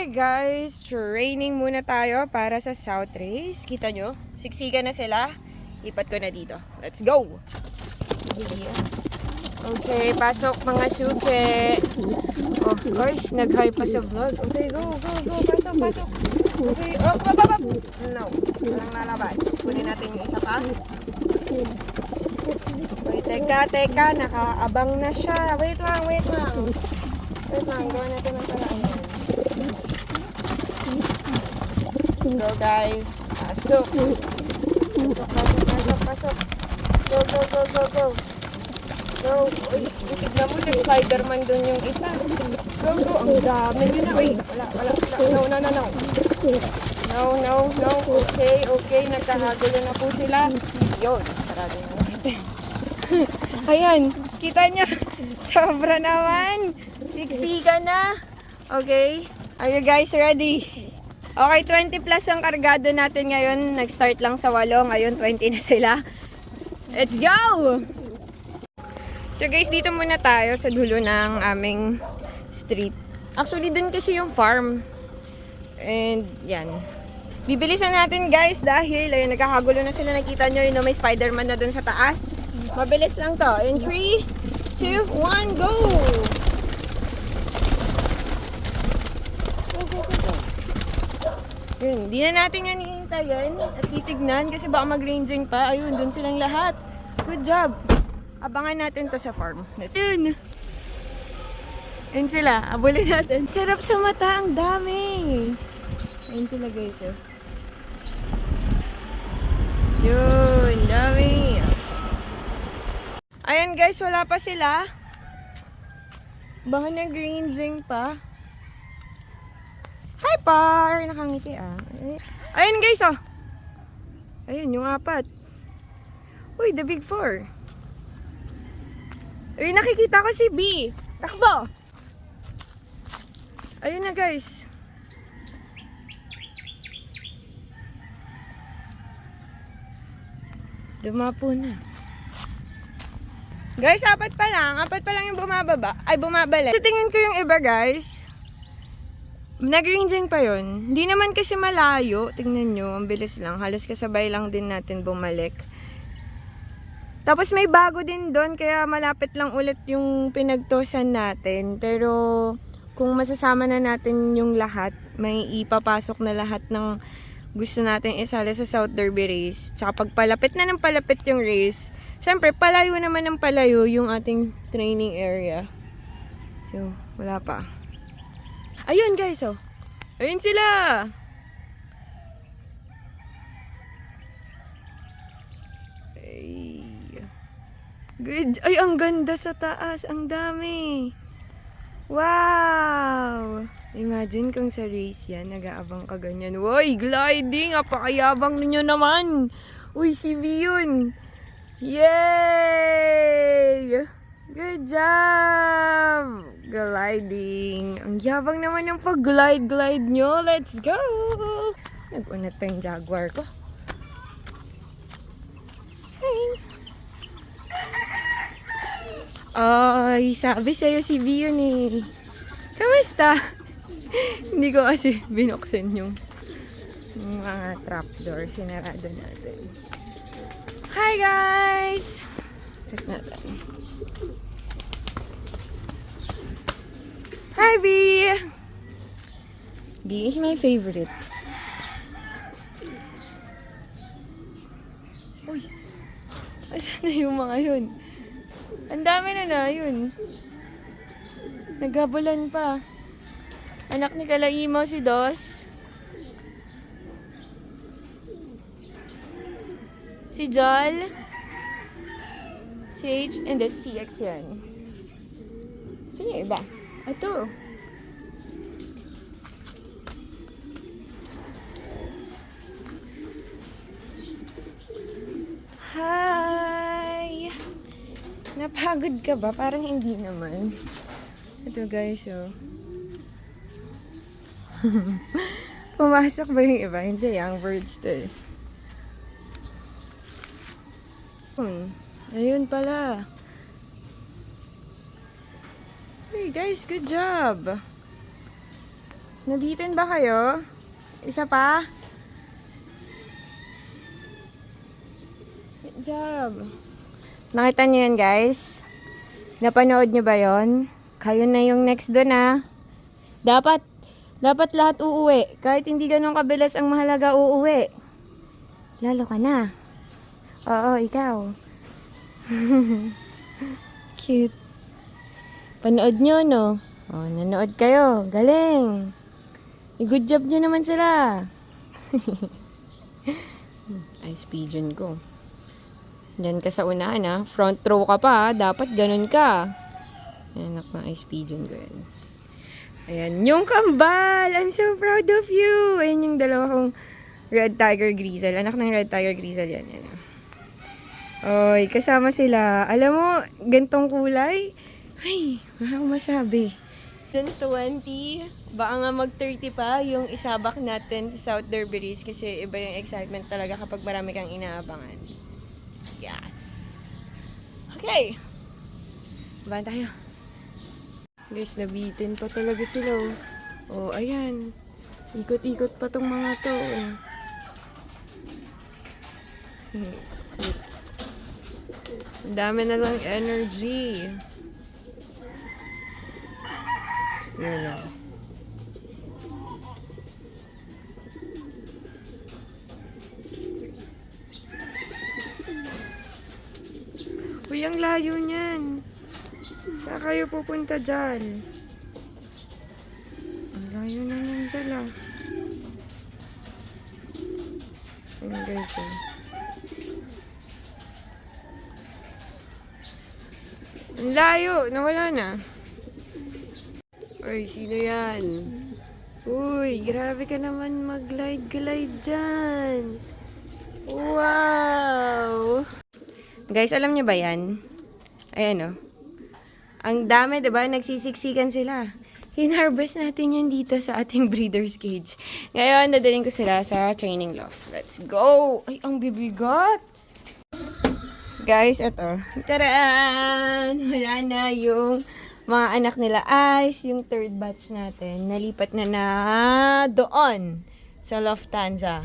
Okay guys, training muna tayo para sa South Race. Kita nyo, siksikan na sila. Lipat ko na dito. Let's go! Okay, pasok mga suke. Oh, oy, nag-hi pa sa vlog. Okay, go. Pasok. Okay, oh, bababab. No, walang lalabas. Kunin natin yung isa pa. Wait, teka, nakaabang na siya. Wait lang. Gawin natin ang paraan. Go guys. Pasok. Go. Go. Uy, tignan mo na Spider-Man dun yung isa. Go. Ang dami yun na. Uy, wala. No. Okay. Nagkahagulo na po sila. Yun, sarado na natin. Ayan, kita niya. Sobra naman. Siksikan na. Okay. Are you guys ready? Okay, 20 plus ang kargado natin ngayon. Nag-start lang sa 8. Ngayon, 20 na sila. Let's go! So guys, dito muna tayo sa dulo ng aming street. Actually, dun kasi yung farm. And yan. Bibilisan natin guys dahil ayun, nagkakagulo na sila. Nakita nyo yun, may Spider-Man na dun sa taas. Mabilis lang to. In 3, 2, 1, go! Yun, di na natin yan iintayin at titignan kasi baka mag-ranging pa. Ayun, dun silang lahat. Good job! Abangan natin to sa farm. Yun! Ayun sila, abulin natin. Sarap sa mata, ang dami! Ayun sila guys, oh. Yun, dami! Ayan guys, wala pa sila. Baka nag-ranging pa. Hi, par! Nakangiti ah. Ayun guys, oh. Ayun, yung 4. Uy, the big 4. Uy, nakikita ko si B. Takbo! Ayun na guys. Dumapo na. Guys, 4 pa lang. 4 pa lang yung bumabalik. So, tingin ko yung iba guys. Nag-ranging pa yun. Hindi naman kasi malayo. Tingnan nyo, ang bilis lang. Halos kasabay lang din natin bumalik. Tapos may bago din doon, kaya malapit lang ulit yung pinagtosan natin. Pero kung masasama na natin yung lahat, may ipapasok na lahat ng gusto natin isali sa South Derby Race. Tsaka pag palapit na ng palapit yung race, syempre palayo naman ng palayo yung ating training area. So, wala pa. Ayun guys, oh. Ayun sila. Ay. Good. Ay, ang ganda sa taas. Ang dami. Wow. Imagine kung sa race yan, nag-aabang ka ganyan. Uy, gliding. Apakayabang ninyo naman. Uy, si V yun. Yay! Good job! Gliding. Ang yabang naman yung pag-glide nyo. Let's go! Nag-unat pa yung Jaguar ko. Hey! Ay, sabi sa'yo si V yun eh. Kamusta? Hindi ko kasi binuksan yung mga trapdoor. Sinarado natin. Hi guys! Check natin. Hi, B! B is my favorite. Uy! Asan na yung mga yun? Ang dami na yun. Naghabulan pa. Anak ni Kalaimaw si Dos. Si Jol. Si H and the CX yan. Sino yung iba? Ito. Hi! Napagod ka ba? Parang hindi naman. Ito guys, oh. Pumasok ba yung iba? Hindi, young birds to eh. Ayun pala. Hey guys, good job! Nabitin ba kayo? Isa pa? Good job. Nakita niyo yan, guys? Napanood niyo ba yon? Kayo na yung next doon, ah. Dapat lahat uuwi. Kahit hindi ganun kabilis ang mahalaga uuwi. Lalo ka na. Oo, ikaw. Cute. Panood nyo, no? Oh, nanood kayo. Galing. Good job nyo naman sila. Ice pigeon ko. Diyan ka sa unahan, ha? Front row ka pa, ha? Dapat ganun ka. Anak ng ice pigeon ko yan. Ayan, yung kambal! I'm so proud of you! Ayan yung dalawa kong red tiger grizzle. Anak ng red tiger grizzle yan. Yan. Oy, kasama sila. Alam mo, gantong kulay? Ay, wala akong masabi. 20, baka nga mag-30 pa yung isabak natin sa South Derby's kasi iba yung excitement talaga kapag marami kang inaabangan. Yes! Okay! Bahan tayo. Guys, nabitin pa talaga sila. Oh, ayan. Ikot-ikot pa tong mga to. Ang dami na lang energy. Yun lang. Uy, ang layo niyan. Saan kayo pupunta dyan? Ang layo na yan dyan ah. Ayan guys eh. Ang layo! Nawala na. Uy, sino yan? Uy, grabe ka naman mag-glide-glide dyan. Wow! Guys, alam niyo ba yan? Ayan oh. Ang dami, diba? Nagsisiksikan sila. Hinharvest natin yan dito sa ating breeder's cage. Ngayon, dadaling ko sila sa training loft. Let's go! Ay, ang bibigat! Guys, eto. Taraan! Wala na yung mga anak nila Ice, yung third batch natin. Nalipat na doon sa Lufthansa.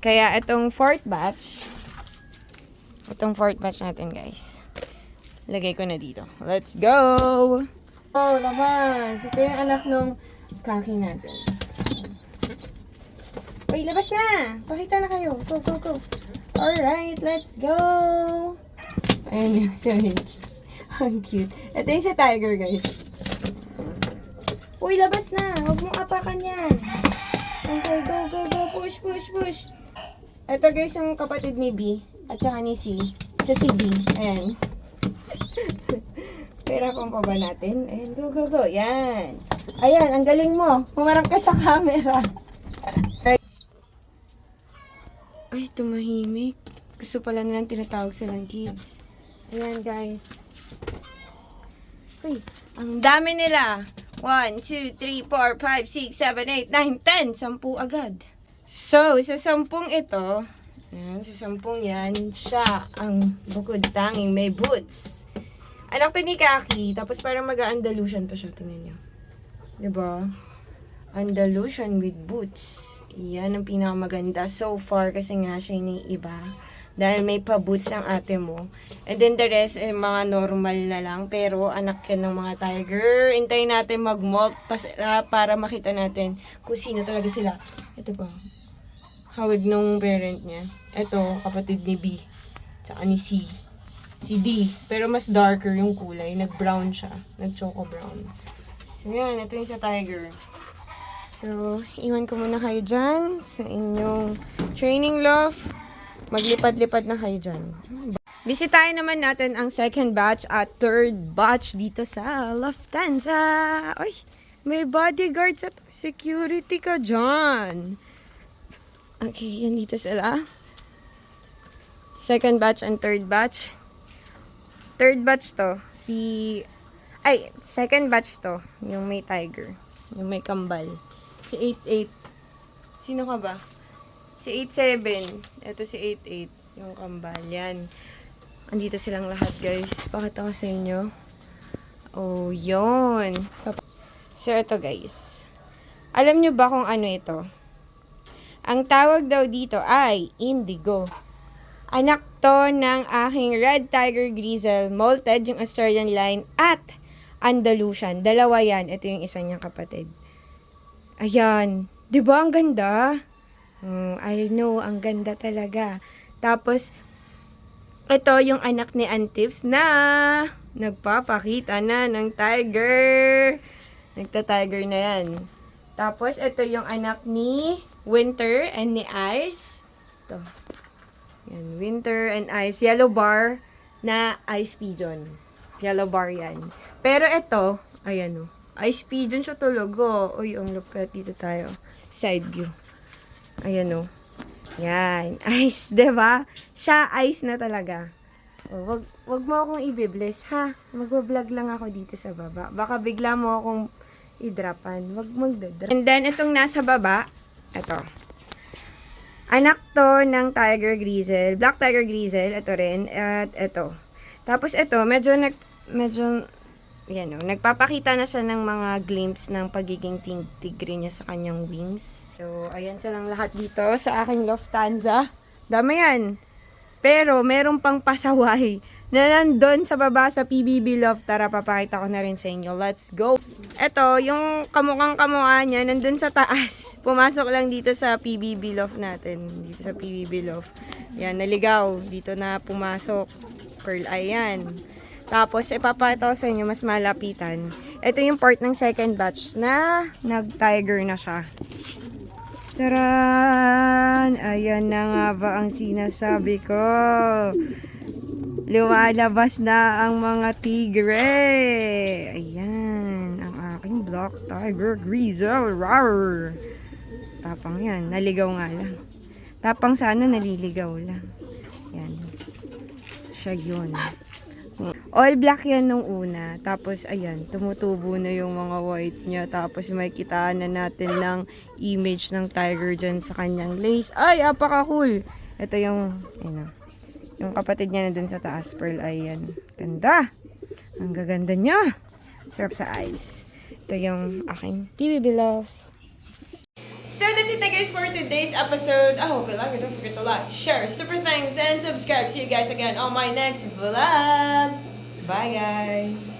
Kaya itong fourth batch natin, guys. Lagay ko na dito. Let's go! Oh, labas! Ito yung anak nung kaki natin. Uy, labas na! Pakita na kayo. Go, go, go. Alright, let's go! Ayan yung sorry. Ang cute. Ito yung sa tiger, guys. Uy, labas na! Huwag mong apakan yan. Okay, go, go, go. Push, push, push. Ito, guys, yung kapatid ni B. At saka ni C. Ito si B. Ayan. Pera pang pa ba natin? Ayan, go, go, go. Yan. Ayan, ang galing mo. Humarap ka sa camera. Ay, tumahimik. Gusto pala nilang tinatawag silang kids. Ayan, guys. Uy, ang dami nila. 1, 2, 3, 4, 5, 6, 7, 8, 9, 10. 10 agad. So, sa 10 ito, ayan, sa 10 yan, siya ang bukod tanging may boots. Anak to ni Kaki, tapos parang mag-Andalusian pa siya. Tingnan nyo. Diba? Andalusian with boots. Yan ang pinakamaganda so far kasi nga siya yung iba. Dahil may pa-boots ang ate mo. And then the rest, mga normal na lang. Pero anak yan ng mga tiger. Hintayin natin mag-molt para makita natin kung sino talaga sila. Ito pa. Hawig nung parent niya. Ito, kapatid ni B. Tsaka ni C. Si D. Pero mas darker yung kulay. Nag-brown siya. Nag-choco brown. So yan, ito yung sa tiger. So, iwan ko muna kayo dyan sa inyong training loft. Maglipad-lipad na kayo dyan. Bisitahin naman natin ang second batch at third batch dito sa Lufthansa. Ay, may bodyguards at security ka dyan. Okay, yan dito sila. Second batch and third batch. Third batch to, second batch to, yung may tiger, yung may kambal. Si 88. Sino ka ba? Si 87. Ito si 88, yung kambal. Yan. Andito silang lahat, guys. Pakita ko sa inyo. Oh, yun. So, ito, guys. Alam nyo ba kung ano ito? Ang tawag daw dito ay indigo. Anak to ng aking Red Tiger Grizzle, Molted, yung Australian line, at Andalusian. Dalawa yan. Ito yung isa niyang kapatid. Ayan. Diba ang ganda? I know, ang ganda talaga. Tapos, ito yung anak ni Antips na nagpapakita na ng tiger. Nagta-tiger na yan. Tapos, ito yung anak ni Winter and ni Ice. Ito. Yan, Winter and Ice. Yellow bar na Ice Pigeon. Yellow bar yan. Pero ito, ayan o. Ice Pigeon siya tulog o. Uy, ang lupit. Dito tayo. Side view. Ayan o. Yan. Ice, diba? Siya ice na talaga. O, wag mo akong i-bless, ha? Magbablog lang ako dito sa baba. Baka bigla mo akong i-dropan. Wag magdadrop. And then, itong nasa baba, ito. Anak to ng Tiger Grizzle. Black Tiger Grizzle. Ito rin. At ito. Tapos ito, medyo yan o, nagpapakita na siya ng mga glimpse ng pagiging tigre niya sa kanyang wings. So, ayan silang lahat dito sa aking Lufthansa. Dami yan. Pero, meron pang pasaway na nandun sa baba sa PBB Loft. Tara, papakita ko na rin sa inyo. Let's go! Ito, yung kamukhang kamukha niya, nandun sa taas. Pumasok lang dito sa PBB Loft natin. Dito sa PBB Loft. Yan, naligaw. Dito na pumasok. Pearl eye yan. Tapos, ipapakita ko sa inyo, mas malapitan. Ito yung part ng second batch na nag-tiger na siya. Taran! Ayan na nga ba ang sinasabi ko? Lumalabas na ang mga tigre. Ayan, ang aking Black Tiger Grizzle. Rawr! Tapang yan, naligaw nga lang. Tapang sana naliligaw lang. Yan. Siya yun. All black yan nung una. Tapos, ayan, tumutubo na yung mga white niya. Tapos, may kitaan na natin ng image ng tiger dyan sa kanyang lace. Ay, apaka-cool! Ito yung, yung kapatid niya na dun sa taas. Pearl eye yan. Ganda! Ang gaganda niya! Sarap sa eyes. Ito yung aking PBB Love. So that's it guys for today's episode. I hope you like it. Don't forget to like, share, super thanks, and subscribe. See you guys again on my next vlog. Bye guys.